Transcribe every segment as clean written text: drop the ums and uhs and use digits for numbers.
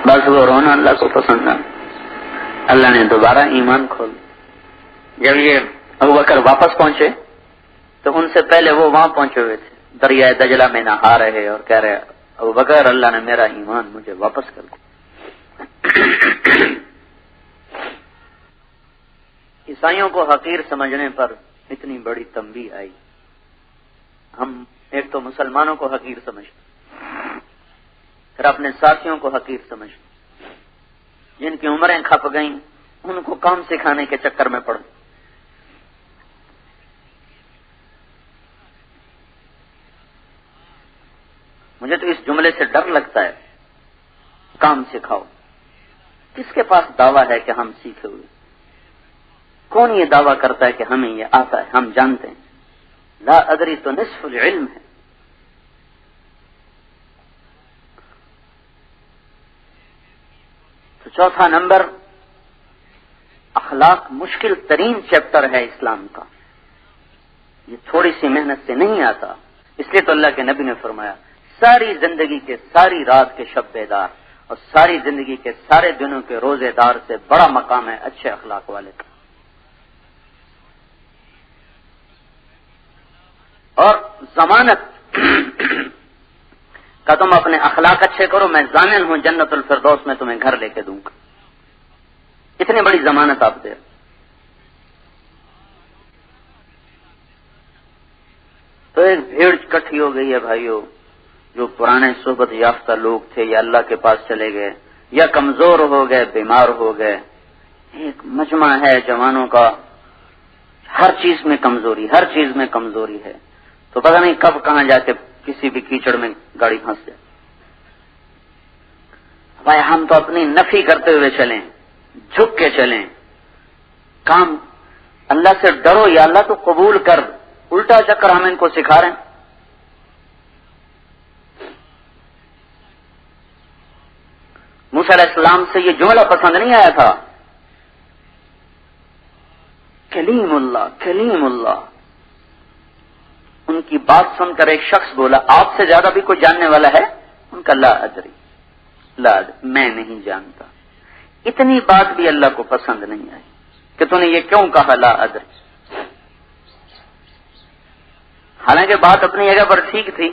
بس وہ رونا اللہ کو پسند نہ. اللہ نے دوبارہ ایمان کھول. جب یہ ابوبکر واپس پہنچے تو ان سے پہلے وہ وہاں پہنچے ہوئے تھے, دریائے دجلہ میں نہا رہے اور کہہ رہے ابوبکر اللہ نے میرا ایمان مجھے واپس کر دیا. عیسائیوں کو حقیر سمجھنے پر اتنی بڑی تنبیہ آئی. ہم ایک تو مسلمانوں کو حقیر سمجھتے, پھر اپنے ساتھیوں کو حقیر سمجھتے, جن کی عمریں کھپ گئیں ان کو کام سکھانے کے چکر میں پڑو. مجھے تو اس جملے سے ڈر لگتا ہے, کام سکھاؤ. کس کے پاس دعویٰ ہے کہ ہم سیکھے ہوئے؟ کون یہ دعویٰ کرتا ہے کہ ہمیں یہ آتا ہے؟ ہم جانتے ہیں لا ادری تو نصف العلم ہے. تو چوتھا نمبر, اخلاق مشکل ترین چیپٹر ہے اسلام کا. یہ تھوڑی سی محنت سے نہیں آتا. اس لیے تو اللہ کے نبی نے فرمایا ساری زندگی کے ساری رات کے شب بیدار اور ساری زندگی کے سارے دنوں کے روزے دار سے بڑا مقام ہے اچھے اخلاق والے کا. اور ضمانت کا تم اپنے اخلاق اچھے کرو, میں ضامن ہوں جنت الفردوس میں تمہیں گھر لے کے دوں گا. اتنی بڑی ضمانت آپ دے. تو ایک بھیڑ اکٹھی ہو گئی ہے بھائیو. جو پرانے صحبت یافتہ لوگ تھے یا اللہ کے پاس چلے گئے یا کمزور ہو گئے, بیمار ہو گئے. ایک مجمع ہے جوانوں کا, ہر چیز میں کمزوری, ہر چیز میں کمزوری ہے. تو پتہ نہیں کب کہاں جا کے کسی بھی کیچڑ میں گاڑی پھنس جائے. بھائی ہم تو اپنی نفی کرتے ہوئے چلیں, جھک کے چلیں. کام اللہ سے ڈرو یا اللہ تو قبول کر. الٹا چکر ہم ان کو سکھا رہے ہیں. موسیٰ علیہ السلام سے یہ جملہ پسند نہیں آیا تھا, کلیم اللہ کلیم اللہ. ان کی بات سن کر ایک شخص بولا آپ سے زیادہ بھی کوئی جاننے والا ہے؟ ان کا لا ادری, لا میں نہیں جانتا. اتنی بات بھی اللہ کو پسند نہیں آئی کہ تو نے یہ کیوں کہا لا ادری. حالانکہ بات اپنی جگہ پر ٹھیک تھی.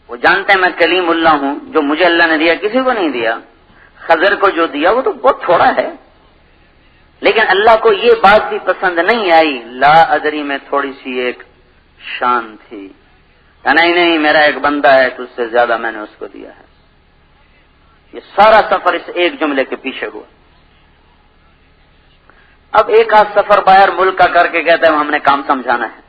وہ جانتے ہیں میں کلیم اللہ ہوں, جو مجھے اللہ نے دیا کسی کو نہیں دیا. خضر کو جو دیا وہ تو بہت تھوڑا ہے, لیکن اللہ کو یہ بات بھی پسند نہیں آئی. لا ادری میں تھوڑی سی ایک شان تھی. نہیں میرا ایک بندہ ہے تو اس سے زیادہ میں نے اس کو دیا ہے. یہ سارا سفر اس ایک جملے کے پیچھے ہوا. اب ایک آدھ سفر باہر ملک کا کر کے کہتے ہیں ہم نے کام سمجھانا ہے.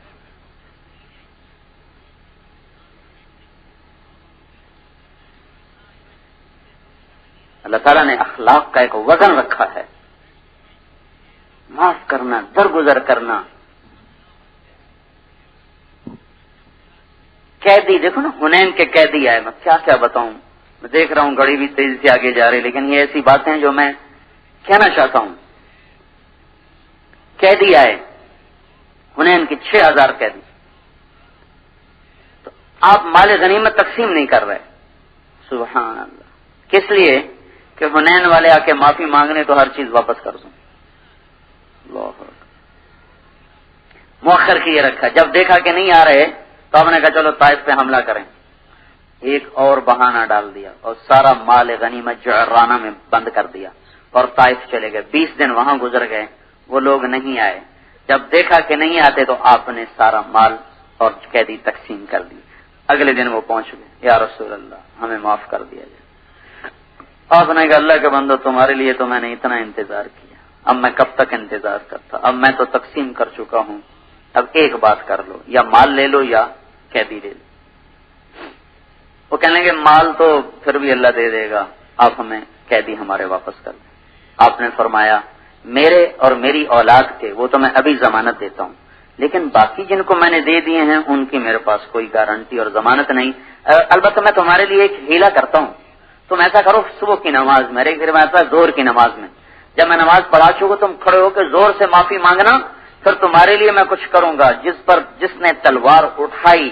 اللہ تعالیٰ نے اخلاق کا ایک وزن رکھا ہے. معاف کرنا, درگزر کرنا. قیدی دیکھو نا, حنین کے قیدی آئے. میں کیا کیا بتاؤں, میں دیکھ رہا ہوں گڑی بھی تیزی سے آگے جا رہی, لیکن یہ ایسی باتیں ہیں جو میں کہنا چاہتا ہوں. قیدی آئے, حنین کی 6000 قیدی. تو آپ مال غنیمت تقسیم نہیں کر رہے. سبحان اللہ. کس لیے کہ حنین والے آ کے معافی مانگنے تو ہر چیز واپس کر دوں. مؤخر کی یہ رکھا. جب دیکھا کہ نہیں آ رہے تو آپ نے کہا چلو طائف پہ حملہ کریں. ایک اور بہانہ ڈال دیا اور سارا مال غنیمت جعرانہ میں بند کر دیا اور طائف چلے گئے. 20 دن وہاں گزر گئے, وہ لوگ نہیں آئے. جب دیکھا کہ نہیں آتے تو آپ نے سارا مال اور قیدی تقسیم کر دی. اگلے دن وہ پہنچ گئے, یا رسول اللہ ہمیں معاف کر دیا جائے. آپ نے کہا اللہ کے بندو تمہارے لیے تو میں نے اتنا انتظار کیا, اب میں کب تک انتظار کرتا. اب میں تو تقسیم کر چکا ہوں, اب ایک بات کر لو, یا مال لے لو یا قیدی لے لو. وہ کہنے لگے مال تو پھر بھی اللہ دے دے گا, آپ ہمیں قیدی ہمارے واپس کر دیں. آپ نے فرمایا میرے اور میری اولاد کے وہ تو میں ابھی ضمانت دیتا ہوں, لیکن باقی جن کو میں نے دے دیے ہیں ان کی میرے پاس کوئی گارنٹی اور ضمانت نہیں. البتہ میں تمہارے لیے ایک ہیلا کرتا ہوں. تم ایسا کرو صبح کی نماز میں, پھر میں ایسا زور کی نماز میں, جب میں نماز پڑھا چکا تم کھڑے ہو کے زور سے معافی مانگنا, پھر تمہارے لیے میں کچھ کروں گا. جس نے تلوار اٹھائی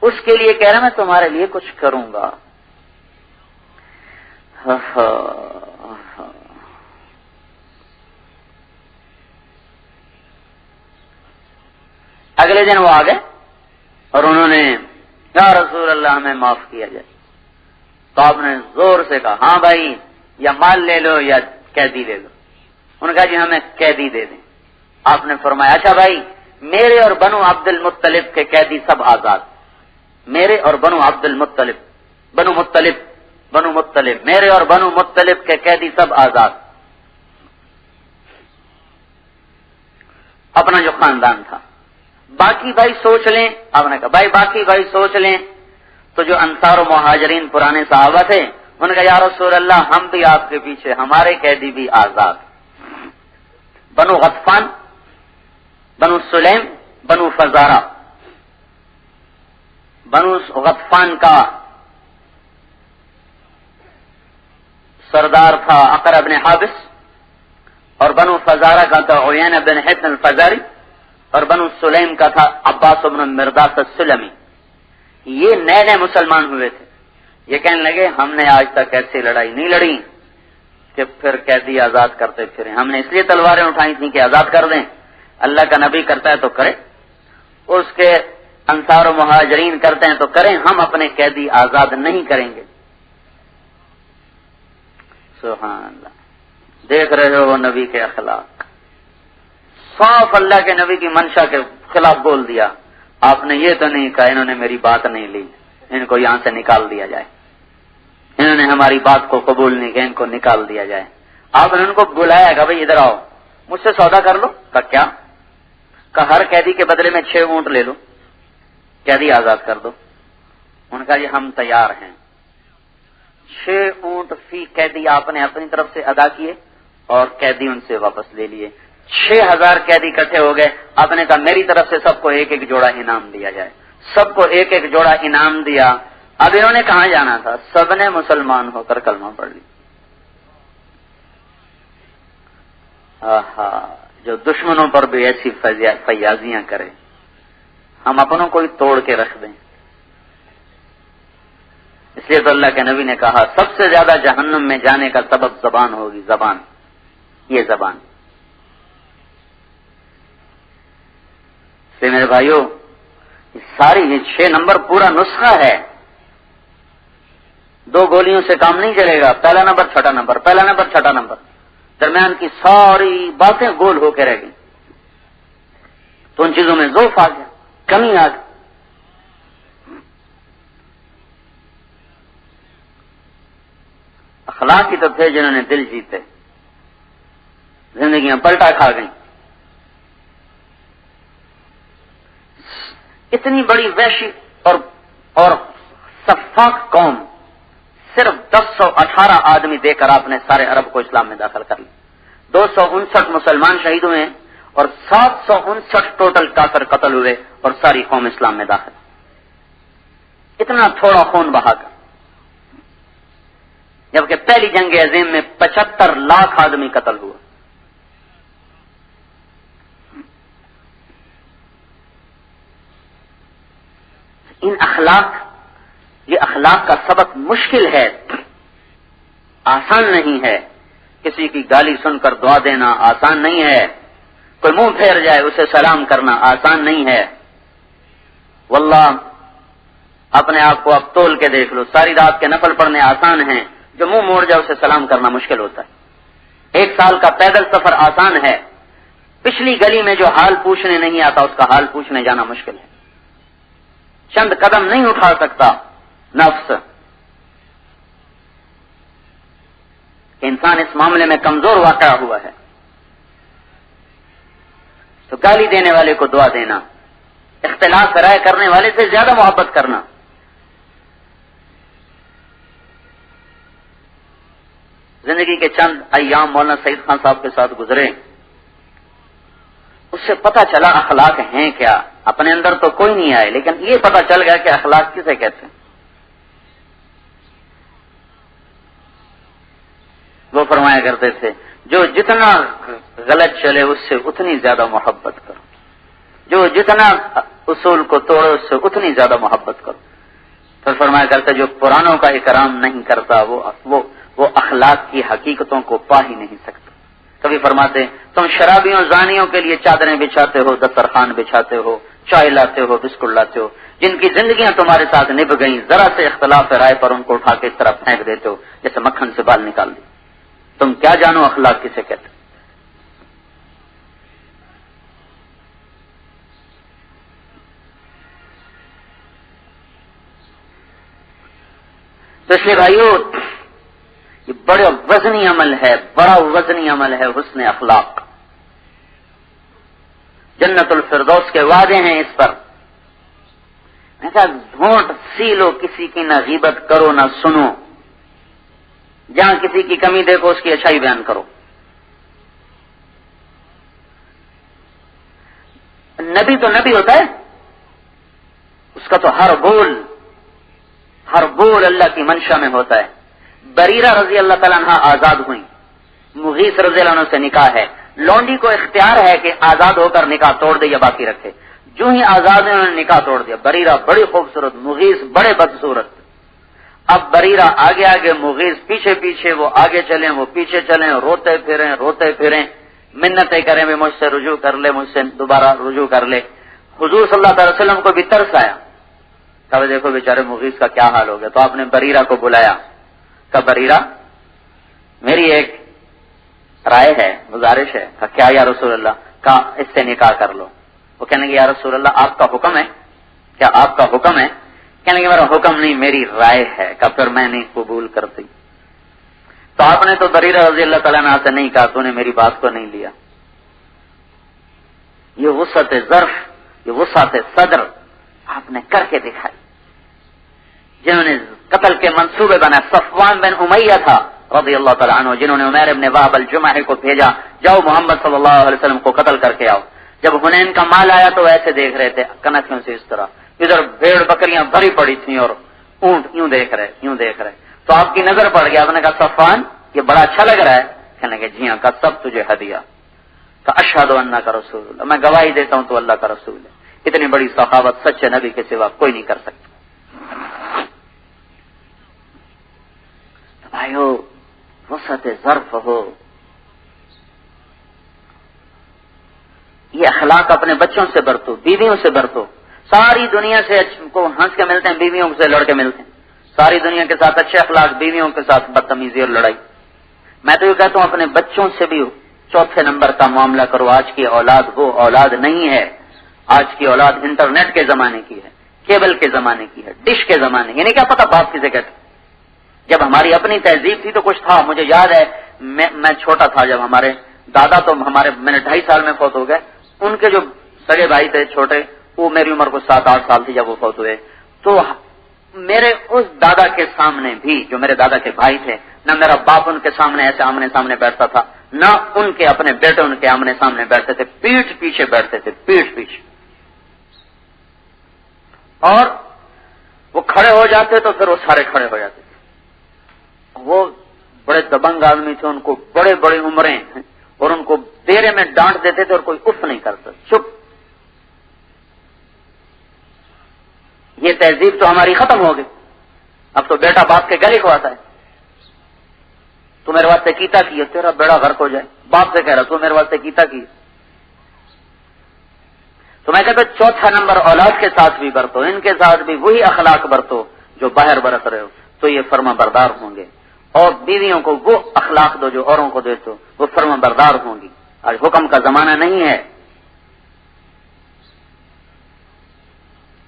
اس کے لیے کہہ رہا میں تمہارے لیے کچھ کروں گا. اگلے دن وہ آ گئے اور انہوں نے یا رسول اللہ ہمیں معاف کیا جائے. تو آپ نے زور سے کہا ہاں بھائی یا مال لے لو یا قیدی لے لو. انہوں نے کہا جی ہمیں قیدی دے دیں. آپ نے فرمایا اچھا بھائی میرے اور بنو عبد المطلب کے قیدی سب آزاد. میرے اور بنو عبد المطلب بنو مطلب میرے اور بنو مطلب کے قیدی سب آزاد. اپنا جو خاندان تھا. باقی بھائی سوچ لیں. آپ نے کہا بھائی باقی بھائی سوچ لیں. تو جو انصار و مہاجرین پرانے صحابہ تھے انہوں نے کہا یا رسول اللہ ہم بھی آپ کے پیچھے, ہمارے قیدی بھی آزاد. بنو غطفان, بنو سلیم, بنو فزارہ. بنو غطفان کا سردار تھا اقرع بن حابس, اور بنو فزارہ کا تھا عیینہ بن حصن الفزاری, اور بنو سلیم کا تھا عباس بن مرداس السلمی. یہ نئے نئے مسلمان ہوئے تھے. یہ کہنے لگے ہم نے آج تک ایسی لڑائی نہیں لڑی کہ پھر قیدی آزاد کرتے پھریں. ہم نے اس لیے تلواریں اٹھائی تھیں کہ آزاد کر دیں. اللہ کا نبی کرتا ہے تو کرے, اس کے انصار و مہاجرین کرتے ہیں تو کریں, ہم اپنے قیدی آزاد نہیں کریں گے. سبحان اللہ. دیکھ رہے ہو نبی کے اخلاق, صاف اللہ کے نبی کی منشا کے خلاف بول دیا. آپ نے یہ تو نہیں کہا انہوں نے میری بات نہیں لی, ان کو یہاں سے نکال دیا جائے. انہوں نے ہماری بات کو قبول نہیں کیا, ان کو نکال دیا جائے. آپ نے ان کو بلایا کہ بھائی ادھر آؤ, مجھ سے سودا کر لو. کہا کیا؟ کہا ہر قیدی کے بدلے میں 6 اونٹ لے لو, قیدی آزاد کر دو. انہوں نے کہا جی ہم تیار ہیں. 6 اونٹ فی قیدی آپ نے اپنی طرف سے ادا کیے اور قیدی ان سے واپس لے لیے. 6000 قیدی اکٹھے ہو گئے. آپ نے کہا میری طرف سے سب کو ایک ایک جوڑا انعام دیا جائے. سب کو ایک ایک جوڑا انعام دیا. اب انہوں نے کہاں جانا تھا؟ سب نے مسلمان ہو کر کلمہ پڑھ لی. جو دشمنوں پر بھی ایسی فیاضیاں کرے, ہم اپنوں کو ہی توڑ کے رکھ دیں. اس لیے تو اللہ کے نبی نے کہا سب سے زیادہ جہنم میں جانے کا سبب زبان ہوگی. زبان, یہ زبان. سے میرے بھائیو ساری یہ 6 نمبر پورا نسخہ ہے. 2 گولیوں سے کام نہیں چلے گا. پہلا نمبر چھٹا نمبر, پہلا نمبر چھٹا نمبر, درمیان کی ساری باتیں گول ہو کے رہ گئی. تو ان چیزوں میں ضعف آ گیا, کمی آ گئی. اخلاق کی تو تھے جنہوں نے دل جیتے, زندگیاں پلٹا کھا گئیں. اتنی بڑی وحشی اور سفاک قوم, صرف 1018 آدمی دے کر آپ نے سارے عرب کو اسلام میں داخل کر لی. 259 مسلمان شہید ہوئے اور 759 ٹوٹل کافر قتل ہوئے اور ساری قوم اسلام میں داخل. اتنا تھوڑا خون بہا کر, جبکہ پہلی جنگ عظیم میں 75 لاکھ آدمی قتل ہوا. ان یہ اخلاق کا سبق مشکل ہے, آسان نہیں ہے. کسی کی گالی سن کر دعا دینا آسان نہیں ہے. کوئی منہ پھیر جائے اسے سلام کرنا آسان نہیں ہے. واللہ اپنے آپ کو اب تول کے دیکھ لو, ساری رات کے نفل پڑھنے آسان ہیں, جو منہ موڑ جائے اسے سلام کرنا مشکل ہوتا ہے. 1 سال کا پیدل سفر آسان ہے, پچھلی گلی میں جو حال پوچھنے نہیں آتا اس کا حال پوچھنے جانا مشکل ہے. چند قدم نہیں اٹھا سکتا نفس. انسان اس معاملے میں کمزور واقع ہوا ہے. تو گالی دینے والے کو دعا دینا, اختلاف رائے کرنے والے سے زیادہ محبت کرنا. زندگی کے چند ایام مولانا سعید خان صاحب کے ساتھ گزرے, اس سے پتہ چلا اخلاق ہیں کیا. اپنے اندر تو کوئی نہیں آئے, لیکن یہ پتہ چل گیا کہ اخلاق کسے کہتے ہیں. وہ فرمایا کرتے تھے جو جتنا غلط چلے اس سے اتنی زیادہ محبت کرو, جو جتنا اصول کو توڑو اس سے اتنی زیادہ محبت کرو. پھر فرمایا کرتے جو پرانوں کا اکرام نہیں کرتا وہ اخلاق کی حقیقتوں کو پا ہی نہیں سکتے. کبھی فرماتے تم شرابیوں زانیوں کے لیے چادریں بچھاتے ہو، دسترخوان بچھاتے ہو، چائے لاتے ہو، بسکٹ لاتے ہو، جن کی زندگیاں تمہارے ساتھ نبھ گئیں، ذرا سے اختلاف رائے پر ان کو اٹھا کے اس طرح پھینک دیتے ہو جیسے مکھن سے بال نکال دی. تم کیا جانو اخلاق کسے کہتے. تو اس لیے بھائیو یہ بڑا وزنی عمل ہے، بڑا وزنی عمل ہے حسن اخلاق. جنت الفردوس کے وعدے ہیں اس پر. میں کہا گھونٹ سی لو کسی کی، نہ غیبت کرو نہ سنو، جہاں کسی کی کمی دیکھو اس کی اچھائی بیان کرو. نبی تو نبی ہوتا ہے، اس کا تو ہر بول اللہ کی منشا میں ہوتا ہے. بریرہ رضی اللہ تعالیٰ عنہ آزاد ہوئی، مغیث رضی اللہ عنہ سے نکاح ہے. لونڈی کو اختیار ہے کہ آزاد ہو کر نکاح توڑ دے یا باقی رکھے. جو ہی آزاد ہے انہوں نے نکاح توڑ دیا. بریرہ بڑی خوبصورت، مغیث بڑے بدصورت. اب بریرہ آگے آگے، مغیث پیچھے پیچھے، وہ آگے چلیں وہ پیچھے چلیں، روتے پھریں، منتیں کریں بھی مجھ سے رجوع کر لے، مجھ سے دوبارہ رجوع کر لے. حضور صلی اللہ علیہ وسلم کو بھی ترس آیا. کہا دیکھو بیچارے مغیث کا کیا حال ہو گیا. تو آپ نے بریرہ کو بلایا. کہا بریرہ میری ایک رائے ہے، گزارش ہے. کہا کیا یا رسول اللہ؟ کہا اس سے نکاح کر لو. وہ کہنے کہ یا رسول اللہ آپ کا حکم ہے؟ کیا آپ کا حکم ہے؟ کہنے کہ میرا حکم نہیں، میری رائے ہے. کہا پھر میں نہیں قبول کرتی. تو آپ نے تو بریرہ رضی اللہ تعالیٰ عنہ سے نہیں کہا، تو نے میری بات کو نہیں لیا. یہ وسعت ظرف، یہ وسعت صدر آپ نے کر کے دکھائی. جنہوں نے قتل کے منصوبے بنائے، صفوان بن امیہ تھا رضی اللہ تعالیٰ عنہ، جنہوں نے عمیر بن وہب الجمحی کو بھیجا، جاؤ محمد صلی اللہ علیہ وسلم کو قتل کر کے آؤ. جب حنین کا مال آیا تو ایسے دیکھ رہے تھے کنکھیوں سے اس طرح، ادھر بھیڑ بکریاں بھری پڑی تھیں اور اونٹ یوں دیکھ رہے. تو آپ کی نظر پڑ گیا. آپ نے کہا صفوان یہ بڑا اچھا لگ رہا ہے؟ کہنے کہ جی ہاں. کہا سب تجھے ہدیہ. کہا اشہد انک رسول اللہ، میں گواہی دیتا ہوں تو اللہ کا رسول ہے. اتنی بڑی سخاوت سچے نبی کے سوا کوئی نہیں کر سکتا. بھائیو وسعت ظرف ہو. یہ اخلاق اپنے بچوں سے برتو، بیویوں سے برتو. ساری دنیا سے کو ہنس کے ملتے ہیں، بیویوں سے لڑ کے ملتے ہیں. ساری دنیا کے ساتھ اچھے اخلاق، بیویوں کے ساتھ بدتمیزی اور لڑائی. میں تو یہ کہتا ہوں اپنے بچوں سے بھی چوتھے نمبر کا معاملہ کرو. آج کی اولاد وہ اولاد نہیں ہے. آج کی اولاد انٹرنیٹ کے زمانے کی ہے، کیبل کے زمانے کی ہے، ڈش کے زمانے. یعنی کیا پتا باپ کسے کہتے. جب ہماری اپنی تہذیب تھی تو کچھ تھا. مجھے یاد ہے میں چھوٹا تھا جب ہمارے دادا تو میں نے 2.5 سال میں فوت ہو گئے. ان کے جو سگے بھائی تھے چھوٹے، وہ میری عمر کو 7-8 سال تھی جب وہ فوت ہوئے. تو میرے اس دادا کے سامنے بھی، جو میرے دادا کے بھائی تھے، نہ میرا باپ ان کے سامنے ایسے آمنے سامنے بیٹھتا تھا، نہ ان کے اپنے بیٹے ان کے آمنے سامنے بیٹھتے تھے. پیٹھ پیچھے بیٹھتے تھے، پیٹھ پیچھے. اور وہ کھڑے ہو جاتے تو پھر وہ سارے کھڑے ہو جاتے تھے. وہ بڑے دبنگ آدمی تھے، ان کو بڑے بڑے عمریں ہیں، اور ان کو دیرے میں ڈانٹ دیتے تھے اور کوئی اف نہیں کرتا. چپ. یہ تہذیب تو ہماری ختم ہو گئی. اب تو بیٹا باپ کے گلے کو آتا ہے. تو میرے واسطے کیتا کی، تیرا بیڑا غرق ہو جائے. باپ سے کہہ رہا تو میرے واسطے کیتا کی. تو میں کہتا چوتھا نمبر اولاد کے ساتھ بھی برتو، ان کے ساتھ بھی وہی اخلاق برتو جو باہر برت رہے ہو، تو یہ فرما بردار ہوں گے. اور بیویوں کو وہ اخلاق دو جو اوروں کو دیتے ہو، وہ فرما بردار ہوں گی. آج حکم کا زمانہ نہیں ہے.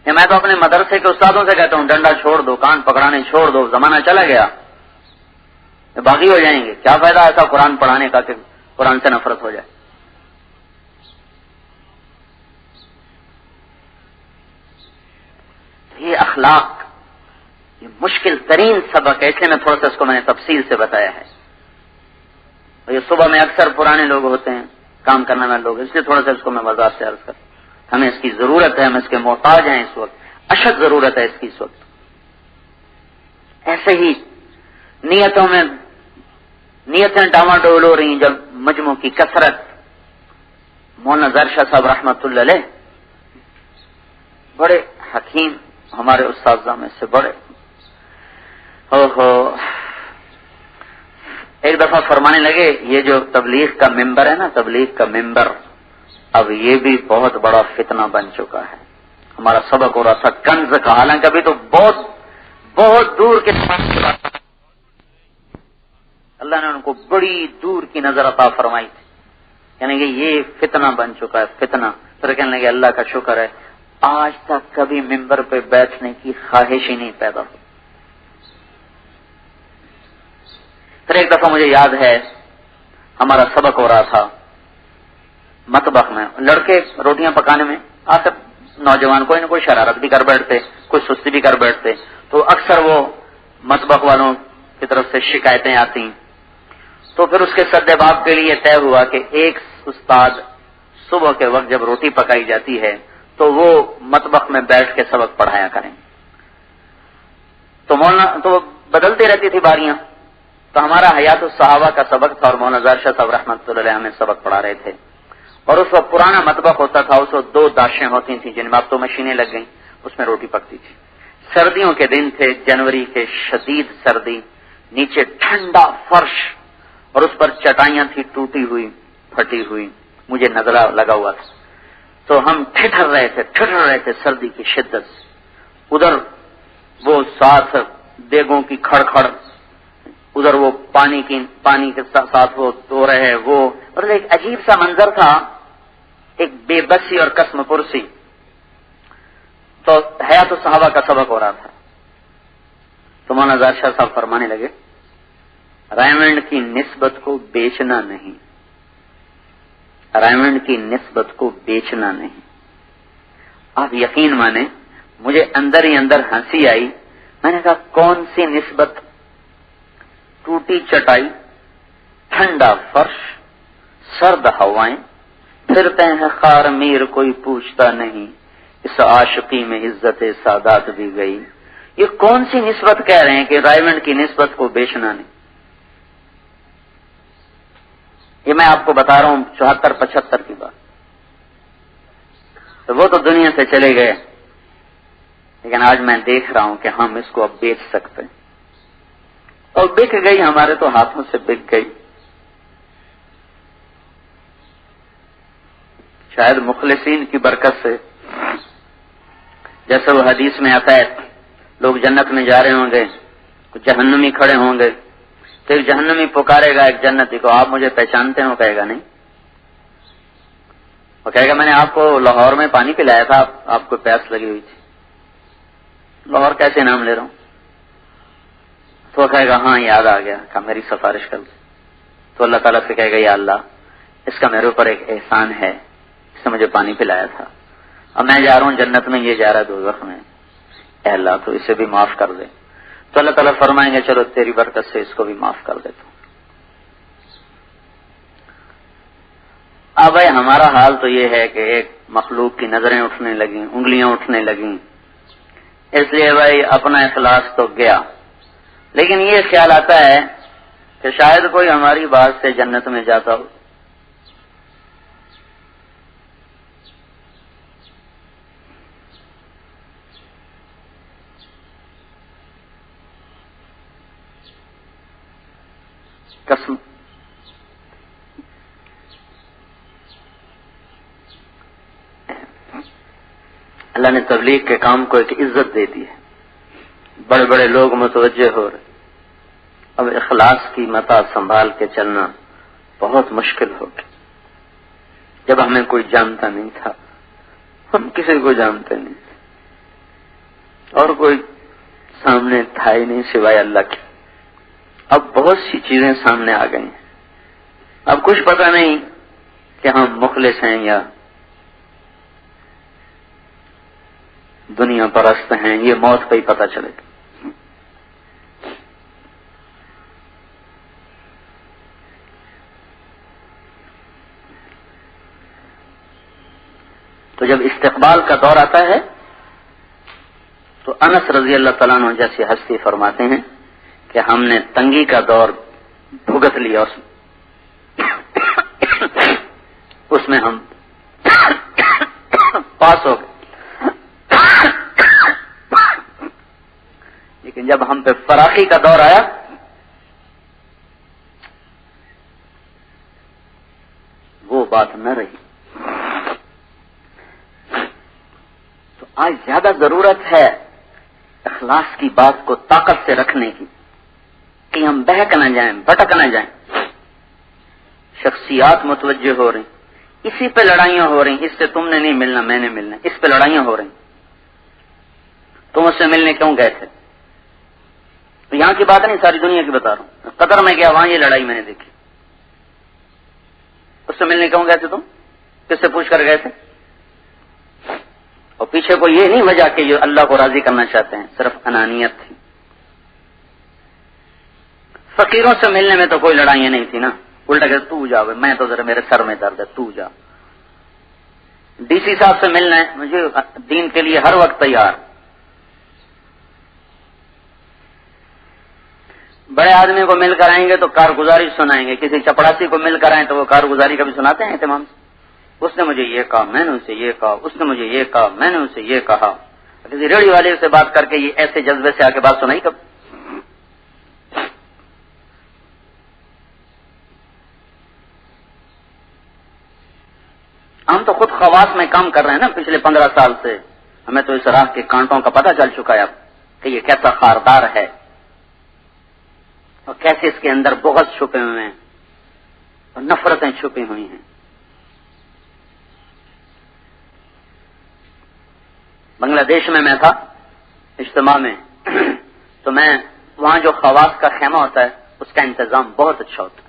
میں تو اپنے مدرسے کے استادوں سے کہتا ہوں ڈنڈا چھوڑ دو، کان پکڑانے چھوڑ دو، زمانہ چلا گیا، باغی ہو جائیں گے. کیا فائدہ ایسا قرآن پڑھانے کا کہ قرآن سے نفرت ہو جائے. یہ اخلاق یہ مشکل ترین سبق ہے، اس لیے میں تھوڑا سا اس کو میں نے تفصیل سے بتایا ہے. یہ صبح میں اکثر پرانے لوگ ہوتے ہیں، کام کرنے والے لوگ، اس لیے تھوڑا سا اس کو میں وضاحت سے عرض کرتا ہوں. ہمیں اس کی ضرورت ہے، ہم اس کے محتاج ہیں اس وقت، اشد ضرورت ہے اس کی اس وقت. ایسے ہی نیتیں ڈاواڈول ہو رہی ہیں جب مجموع کی کثرت. مولانا ظاہر شاہ صاحب رحمۃ اللہ علیہ بڑے حکیم، ہمارے اساتذہ میں سے بڑے. ایک دفعہ فرمانے لگے یہ جو تبلیغ کا ممبر ہے نا، تبلیغ کا ممبر، اب یہ بھی بہت بڑا فتنہ بن چکا ہے۔ ہمارا سبق ہو رہا تھا کنز کا، حالانکہ ابھی تو بہت بہت دور کے اللہ نے ان کو بڑی دور کی نظر عطا فرمائی تھی، یعنی کہ یہ فتنہ بن چکا ہے، فتنہ۔ پھر کہنے لگے اللہ کا شکر ہے آج تک کبھی ممبر پہ بیٹھنے کی خواہش ہی نہیں پیدا ہوئی۔ پھر ایک دفعہ مجھے یاد ہے ہمارا سبق ہو رہا تھا مطبخ میں، لڑکے روٹیاں پکانے میں، آخر نوجوان کوئی نہ کوئی شرارت بھی کر بیٹھتے، کوئی سستی بھی کر بیٹھتے، تو اکثر وہ مطبخ والوں کی طرف سے شکایتیں آتی۔ تو پھر اس کے سدباب کے لیے طے ہوا کہ ایک استاد صبح کے وقت جب روٹی پکائی جاتی ہے تو وہ مطبخ میں بیٹھ کے سبق پڑھایا کریں۔ تو مولانا تو بدلتی رہتی تھی باریاں، تو ہمارا حیات الصحابہ کا سبق تھا اور مولانا زار شاہ صاحب رحمۃ اللہ علیہ ہمیں سبق پڑھا رہے تھے، اور اس وقت پرانا مطبخ ہوتا تھا، اس وقت 2 داشیں ہوتی تھیں جن میں اب تو مشینیں لگ گئیں، اس میں روٹی پکتی تھی۔ سردیوں کے دن تھے، جنوری کے، شدید سردی، نیچے ٹھنڈا فرش اور اس پر چٹائیاں تھی ٹوٹی ہوئی پھٹی ہوئی، مجھے نزلہ لگا ہوا تھا، تو ہم ٹھٹر رہے تھے سردی کی شدت سے۔ ادھر وہ ساتھ دیگوں کی کھڑکھڑ، ادھر وہ پانی کے ساتھ وہ دو رہے، وہ مطلب ایک عجیب سا منظر تھا، ایک بے بسی اور قسم پرسی۔ تو حیات الصحابہ کا سبق ہو رہا تھا، تو مولانا زار شاہ صاحب فرمانے لگے رائمنڈ کی نسبت کو بیچنا نہیں، رائمنڈ کی نسبت کو بیچنا نہیں۔ آپ یقین مانیں مجھے اندر ہی اندر ہنسی آئی، میں نے کہا کون سی نسبت؟ ٹوٹی چٹائی، ٹھنڈا فرش، سرد ہوائیں، پھرتے ہیں خار میر کوئی پوچھتا نہیں، اس عاشقی میں عزت سادات بھی گئی۔ یہ کون سی نسبت کہہ رہے ہیں کہ رائمنڈ کی نسبت کو بیچنا نہیں؟ یہ میں آپ کو بتا رہا ہوں 74-75 کی بات، تو وہ تو دنیا سے چلے گئے، لیکن آج میں دیکھ رہا ہوں کہ ہم اس کو اب بیچ سکتے ہیں، اور بک گئی، ہمارے تو ہاتھوں سے بک گئی۔ شاید مخلصین کی برکت سے، جیسے وہ حدیث میں آتا ہے لوگ جنت میں جا رہے ہوں گے، کچھ جہنمی کھڑے ہوں گے، تو ایک جہنمی پکارے گا ایک جنتی کو، آپ مجھے پہچانتے ہیں؟ وہ کہے گا نہیں، وہ کہے گا میں نے آپ کو لاہور میں پانی پلایا تھا، آپ کو پیاس لگی ہوئی تھی۔ لاہور کیسے نام لے رہا ہوں؟ تو وہ کہے گا ہاں یاد آ گیا، کہ میری سفارش کر دے۔ تو اللہ تعالیٰ سے کہے گا یا اللہ اس کا میرے اوپر ایک احسان ہے، اس نے مجھے پانی پلایا تھا، اب میں جا رہا ہوں جنت میں، یہ جا رہا ہے دوزخ میں، اے اللہ تو اسے بھی معاف کر دے۔ تو اللہ تعالیٰ فرمائیں گے چلو تیری برکت سے اس کو بھی معاف کر دیتا ہوں۔ اب بھائی ہمارا حال تو یہ ہے کہ ایک مخلوق کی نظریں اٹھنے لگیں، انگلیاں اٹھنے لگیں، اس لیے بھائی اپنا اخلاص تو گیا، لیکن یہ خیال آتا ہے کہ شاید کوئی ہماری بات سے جنت میں جاتا ہو۔ قسم اللہ نے تبلیغ کے کام کو ایک عزت دے دی ہے، بڑے بڑے لوگ متوجہ ہو رہے، اب اخلاص کی متا سنبھال کے چلنا بہت مشکل ہو گیا۔ جب ہمیں کوئی جانتا نہیں تھا، ہم کسی کو جانتے نہیں تھے، اور کوئی سامنے تھا ہی نہیں سوائے اللہ کے، اب بہت سی چیزیں سامنے آ گئی ہیں، اب کچھ پتہ نہیں کہ ہم مخلص ہیں یا دنیا پرست ہیں، یہ موت پہ ہی پتہ چلے گا۔ تو جب استقبال کا دور آتا ہے تو انس رضی اللہ تعالیٰ عنہ جیسی ہستی فرماتے ہیں کہ ہم نے تنگی کا دور بھگت لیا، اس میں ہم پاس ہو گئے، لیکن جب ہم پہ فراخی کا دور آیا بات نہ رہی. تو آج زیادہ ضرورت ہے اخلاص کی بات کو طاقت سے رکھنے کی کہ ہم بہک نہ جائیں، بھٹک نہ جائیں. شخصیات متوجہ ہو رہی، اسی پہ لڑائیاں ہو رہی. اس سے تم نے نہیں ملنا، میں نے ملنا، اس پہ لڑائیاں ہو رہی. تم اس سے ملنے کیوں گئے تھے؟ تو یہاں کی بات نہیں، ساری دنیا کی بتا رہا ہوں. قطر میں گیا، وہاں یہ لڑائی میں نے دیکھی. اس سے ملنے کیوں گئے تھے تم؟ کس سے پوچھ کر گئے تھے؟ اور پیچھے کو یہ نہیں وجہ کہ یہ اللہ کو راضی کرنا چاہتے ہیں، صرف انانیت تھی. فقیروں سے ملنے میں تو کوئی لڑائیاں نہیں تھی نا. الٹا کہ تو جا، میں تو ذرا میرے سر میں درد ہے، تو جا. ڈی سی صاحب سے ملنا ہے، مجھے دین کے لیے ہر وقت تیار. بڑے آدمی کو مل کر آئیں گے تو کارگزاری سنائیں گے، کسی چپڑاسی کو مل کر آئیں تو وہ کارگزاری کا بھی سناتے ہیں اہتمام سے. اس نے مجھے یہ کہا، میں نے اسے یہ کہا، اس نے مجھے یہ کہا، میں نے اسے یہ کہا. کسی ریڑھی والے سے بات کر کے یہ ایسے جذبے سے آ کے بات سنائی کب؟ ہم تو خود خواص میں کام کر رہے ہیں نا پچھلے 15 سال سے. ہمیں تو اس راہ کے کانٹوں کا پتہ چل چکا ہے اب کہ یہ کیسا خاردار ہے اور کیسے اس کے اندر بغض چھپے ہوئے ہیں اور نفرتیں چھپی ہوئی ہیں. بنگلہ دیش میں تھا اجتماع میں تو میں وہاں جو خواص کا خیمہ ہوتا ہے اس کا انتظام بہت اچھا ہوتا ہے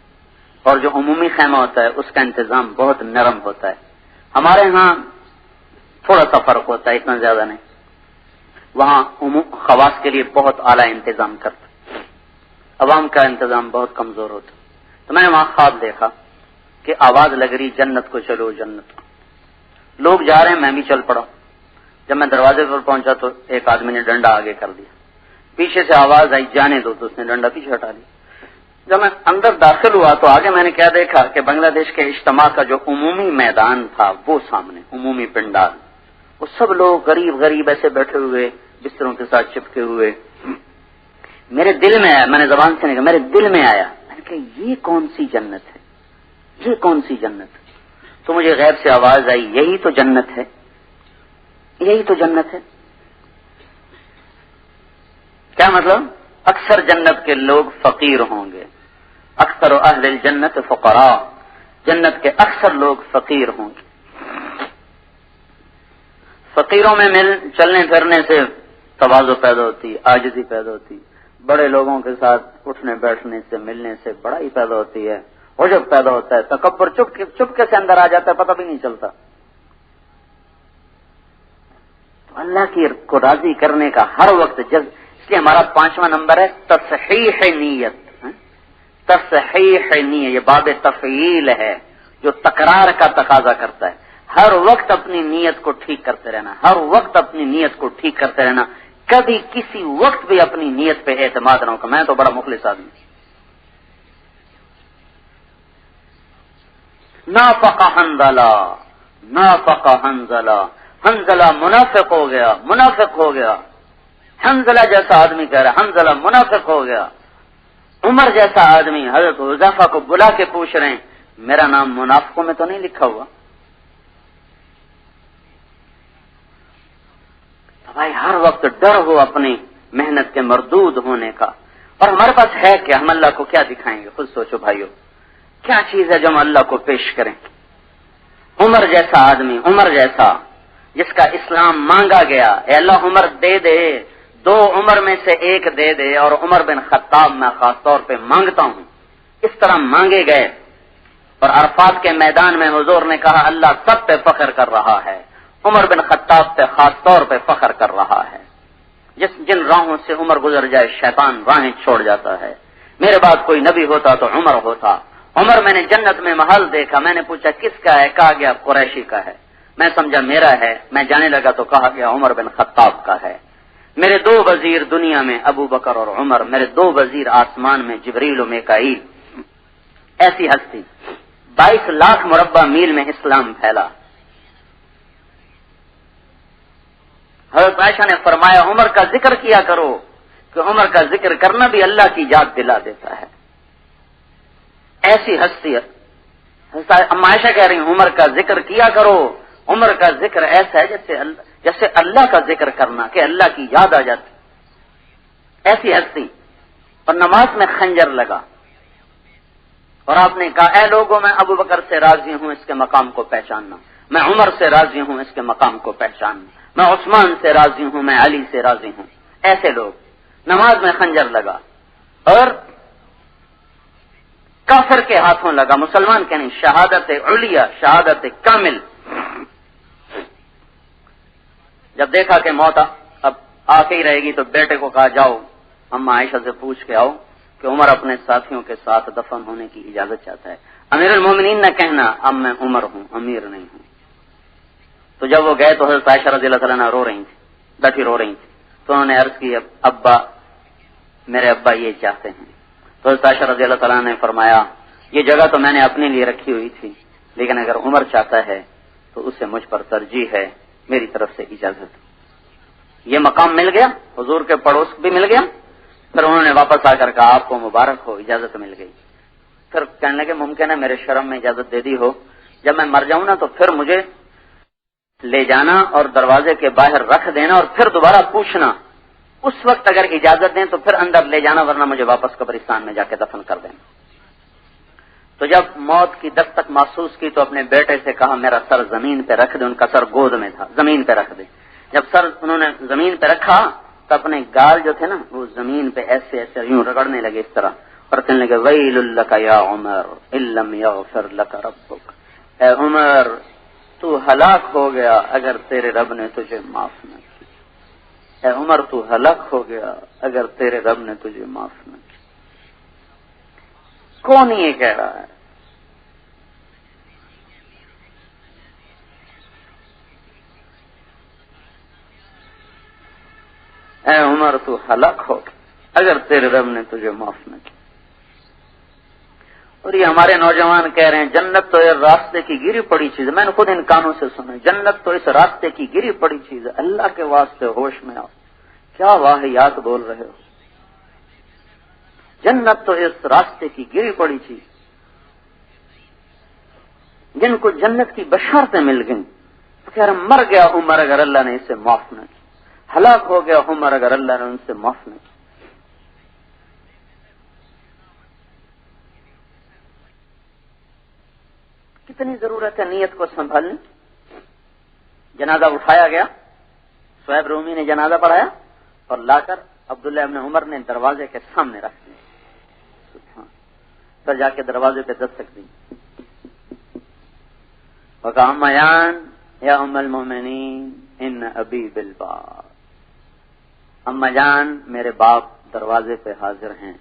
اور جو عمومی خیمہ ہوتا ہے اس کا انتظام بہت نرم ہوتا ہے. ہمارے ہاں تھوڑا سا فرق ہوتا ہے، اتنا زیادہ نہیں. وہاں خواص کے لیے بہت اعلیٰ انتظام کرتا، عوام کا انتظام بہت کمزور ہوتا. تو میں نے وہاں خواب دیکھا کہ آواز لگ رہی جنت کو چلو جنت کو. لوگ جا رہے ہیں، میں بھی چل پڑا. جب میں دروازے پر پہنچا تو ایک آدمی نے ڈنڈا آگے کر دیا. پیچھے سے آواز آئی جانے دو، تو اس نے ڈنڈا پیچھے ہٹا لیا. جب میں اندر داخل ہوا تو آگے میں نے کیا دیکھا کہ بنگلہ دیش کے اجتماع کا جو عمومی میدان تھا وہ سامنے عمومی پنڈال، وہ سب لوگ غریب غریب ایسے بیٹھے ہوئے بستروں کے ساتھ چپکے ہوئے. میرے دل میں آیا، میں نے زبان سے نہیں کہا، میرے دل میں آیا، میں نے کہا یہ کون سی جنت ہے، یہ کون سی جنت ہے؟ تو مجھے غیب سے آواز آئی یہی تو جنت ہے، یہی تو جنت ہے. کیا مطلب؟ اکثر جنت کے لوگ فقیر ہوں گے، اکثر اہل الجنت فقراء، جنت کے اکثر لوگ فقیر ہوں گے. فقیروں میں چلنے پھرنے سے تواضع پیدا ہوتی، عاجزی پیدا ہوتی. بڑے لوگوں کے ساتھ اٹھنے بیٹھنے سے ملنے سے بڑائی پیدا ہوتی ہے، عجب پیدا ہوتا ہے، تکبر چپکے سے اندر آ جاتا ہے، پتہ بھی نہیں چلتا. تو اللہ کی کو راضی کرنے کا ہر وقت جذب. اس لیے ہمارا 5واں نمبر ہے تصحیح نیت. تصحیح نیت یہ باب تفعیل ہے جو تکرار کا تقاضا کرتا ہے. ہر وقت اپنی نیت کو ٹھیک کرتے رہنا، ہر وقت اپنی نیت کو ٹھیک کرتے رہنا. کبھی کسی وقت بھی اپنی نیت پہ اعتماد نہ ہو. میں تو بڑا مخلص آدمی. نافق حنظلہ، نافق حنظلہ، حنظلہ منافق ہو گیا، منافق ہو گیا. حنظلہ جیسا آدمی کہہ رہا ہے حنظلہ منافق ہو گیا. عمر جیسا آدمی حضرت حذیفہ کو بلا کے پوچھ رہے ہیں میرا نام منافقوں میں تو نہیں لکھا ہوا؟ تو بھائی ہر وقت ڈر ہو اپنی محنت کے مردود ہونے کا. اور ہمارے پاس ہے کہ ہم اللہ کو کیا دکھائیں گے؟ خود سوچو بھائیو، کیا چیز ہے جو ہم اللہ کو پیش کریں؟ عمر جیسا آدمی، عمر جیسا جس کا اسلام مانگا گیا، اے اللہ عمر دے دے، 2 عمر میں سے ایک دے دے، اور عمر بن خطاب میں خاص طور پہ مانگتا ہوں. اس طرح مانگے گئے اور عرفات کے میدان میں حضور نے کہا اللہ سب پہ فخر کر رہا ہے، عمر بن خطاب پہ خاص طور پہ فخر کر رہا ہے. جن راہوں سے عمر گزر جائے شیطان راہیں چھوڑ جاتا ہے. میرے بعد کوئی نبی ہوتا تو عمر ہوتا. عمر میں نے جنت میں محل دیکھا، میں نے پوچھا کس کا ہے؟ کہا گیا قریشی کا ہے. میں سمجھا میرا ہے، میں جانے لگا تو کہا گیا عمر بن خطاب کا ہے. میرے 2 وزیر دنیا میں ابو بکر اور عمر، میرے 2 وزیر آسمان میں جبریل و میکائیل. ایسی ہستی 22 لاکھ مربع میل میں اسلام پھیلا. حضرت عائشہ نے فرمایا عمر کا ذکر کیا کرو کہ عمر کا ذکر کرنا بھی اللہ کی یاد دلا دیتا ہے. ایسی ہستی اما عائشہ کہہ رہی ہیں عمر کا ذکر کیا کرو، عمر کا ذکر ایسا ہے جیسے اللہ کا ذکر کرنا کہ اللہ کی یاد آ جاتی، ایسی ہستی۔ اور نماز میں خنجر لگا اور آپ نے کہا اے لوگوں میں ابو بکر سے راضی ہوں اس کے مقام کو پہچاننا، میں عمر سے راضی ہوں اس کے مقام کو پہچاننا، میں عثمان سے راضی ہوں، میں علی سے راضی ہوں۔ ایسے لوگ، نماز میں خنجر لگا اور کافر کے ہاتھوں لگا، مسلمان کے نہیں، شہادت علیہ، شہادت کامل۔ جب دیکھا کہ موت اب آ کے ہی رہے گی تو بیٹے کو کہا جاؤ اما عائشہ سے پوچھ کے آؤ کہ عمر اپنے ساتھیوں کے ساتھ دفن ہونے کی اجازت چاہتا ہے۔ امیر المومنین نہ کہنا اب میں عمر ہوں، امیر نہیں ہوں۔ تو جب وہ گئے تو حضرت عائشہ رضی اللہ تعالیٰ عنہ رو رہی تھی، ڈٹی رو رہی تھی، تو انہوں نے عرض کی ابا میرے ابا یہ چاہتے ہیں۔ تو حضرت عائشہ رضی اللہ تعالیٰ نے فرمایا یہ جگہ تو میں نے اپنے لیے رکھی ہوئی تھی، لیکن اگر عمر چاہتا ہے تو اسے مجھ پر ترجیح ہے، میری طرف سے اجازت۔ یہ مقام مل گیا، حضور کے پڑوس بھی مل گیا۔ پھر انہوں نے واپس آ کر کہا آپ کو مبارک ہو، اجازت مل گئی۔ پھر کہنے لگے ممکن ہے میرے شرم میں اجازت دے دی ہو، جب میں مر جاؤں نا تو پھر مجھے لے جانا اور دروازے کے باہر رکھ دینا اور پھر دوبارہ پوچھنا، اس وقت اگر اجازت دیں تو پھر اندر لے جانا، ورنہ مجھے واپس قبرستان میں جا کے دفن کر دینا۔ تو جب موت کی دستک محسوس کی تو اپنے بیٹے سے کہا میرا سر زمین پہ رکھ دے، ان کا سر گود میں تھا، زمین پہ رکھ دے۔ جب سر انہوں نے زمین پہ رکھا تو اپنے گال جو تھے نا وہ زمین پہ ایسے ایسے یوں رگڑنے لگے اس طرح، اور کہنے لگے ویل لک یا عمر ان لم یغفر لک ربک، اے عمر تو ہلاک ہو گیا اگر تیرے رب نے تجھے معاف نہ کیا، اے عمر تو ہلاک ہو گیا اگر تیرے رب نے تجھے معاف نہ کیا۔ کون یہ کہہ رہا ہے؟ اے عمر تو ہلاک ہو اگر تیرے رب نے تجھے معاف نہ کیا۔ اور یہ ہمارے نوجوان کہہ رہے ہیں جنت تو یہ راستے کی گری پڑی چیز ہے، میں نے خود ان کانوں سے سنا، جنت تو اس راستے کی گری پڑی چیز ہے، اللہ کے واسطے ہوش میں آؤ، کیا واہیات بول رہے ہو؟ جنت تو اس راستے کی گری پڑی چیز، جن کو جنت کی بشارتیں مل گئیں، کہہ رہے مر گیا عمر اگر اللہ نے اسے معاف نہ کیا، ہلاک ہو گیا عمر اگر اللہ نے ان سے معاف نہ کیا۔ کتنی ضرورت ہے نیت کو سنبھالنے۔ جنازہ اٹھایا گیا، صہیب رومی نے جنازہ پڑھایا اور لا کر عبداللہ ابن عمر نے دروازے کے سامنے رکھ دیا، پھر جا کے دروازے پہ دستک دی، وقال اما جان یا ام المؤمنین ان ابی بالباب، اما جان میرے باپ دروازے پہ حاضر ہیں۔